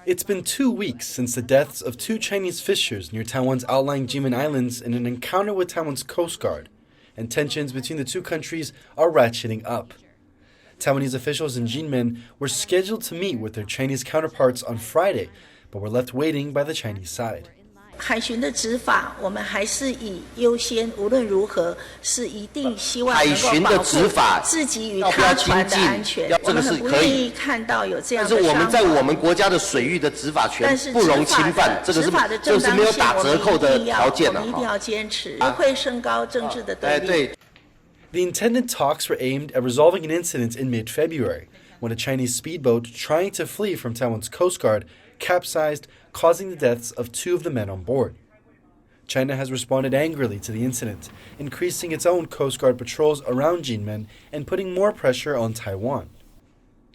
It's been 2 weeks since the deaths of two Chinese fishers near Taiwan's outlying Kinmen Islands in an encounter with Taiwan's Coast Guard, and tensions between the two countries are ratcheting up. Taiwanese officials in Kinmen were scheduled to meet with their Chinese counterparts on Friday, but were left waiting by the Chinese side. 海巡的执法，我们还是以优先，无论如何是一定希望能够保护自己与他船的安全。我们很不愿意看到有这样的伤亡。但是我们在我们国家的水域的执法权不容侵犯，这是没有打折扣的条件的。我们一定要坚持，不会升高政治的对立。The intended talks were aimed at resolving an incident in mid-February, when a Chinese speedboat trying to flee from Taiwan's Coast Guard capsized, causing the deaths of two of the men on board. China has responded angrily to the incident, increasing its own Coast Guard patrols around Kinmen and putting more pressure on Taiwan.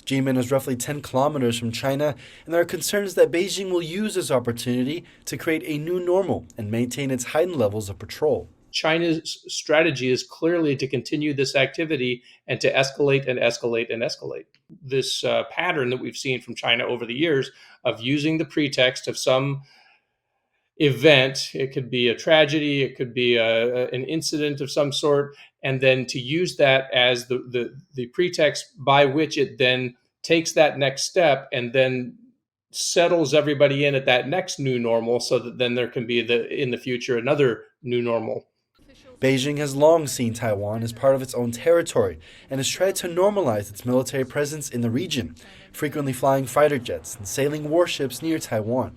Jaime is roughly 10 kilometers from China, and there are concerns that Beijing will use this opportunity to create a new normal and maintain its heightened levels of patrol. China's strategy is clearly to continue this activity and to escalate and escalate and escalate. This pattern that we've seen from China over the years of using the pretext of some event, it could be a tragedy, it could be an incident of some sort, and then to use that as the pretext by which it then takes that next step and then settles everybody in at that next new normal, so that then there can be in the future another new normal. Beijing has long seen Taiwan as part of its own territory and has tried to normalize its military presence in the region, frequently flying fighter jets and sailing warships near Taiwan.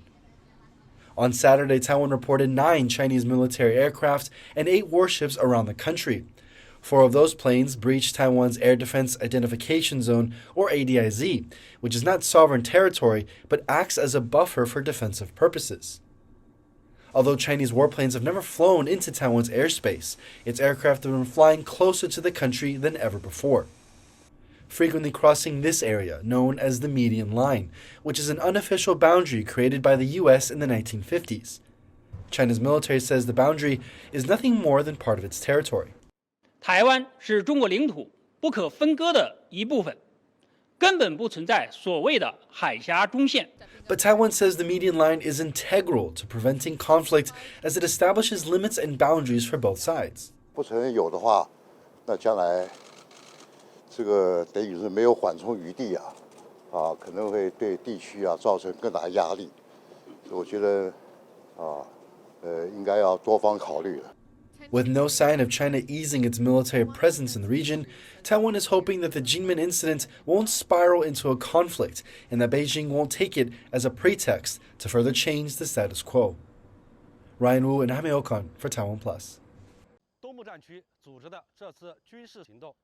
On Saturday, Taiwan reported 9 Chinese military aircraft and 8 warships around the country. 4 of those planes breached Taiwan's Air Defense Identification Zone, or ADIZ, which is not sovereign territory but acts as a buffer for defensive purposes. Although Chinese warplanes have never flown into Taiwan's airspace, its aircraft have been flying closer to the country than ever before, frequently crossing this area known as the Median Line, which is an unofficial boundary created by the U.S. in the 1950s. China's military says the boundary is nothing more than part of its territory. 台湾是中国领土不可分割的一部分，根本不存在所谓的海峡中线。 But Taiwan says the median line is integral to preventing conflict as it establishes limits and boundaries for both sides. 不承认有的话，那将来这个等于是没有缓冲余地可能会对地区造成更大压力。我觉得应该要多方考虑了。 With no sign of China easing its military presence in the region, Taiwan is hoping that the Kinmen incident won't spiral into a conflict and that Beijing won't take it as a pretext to further change the status quo. Ryan Wu and Jaime Ocon for TaiwanPlus.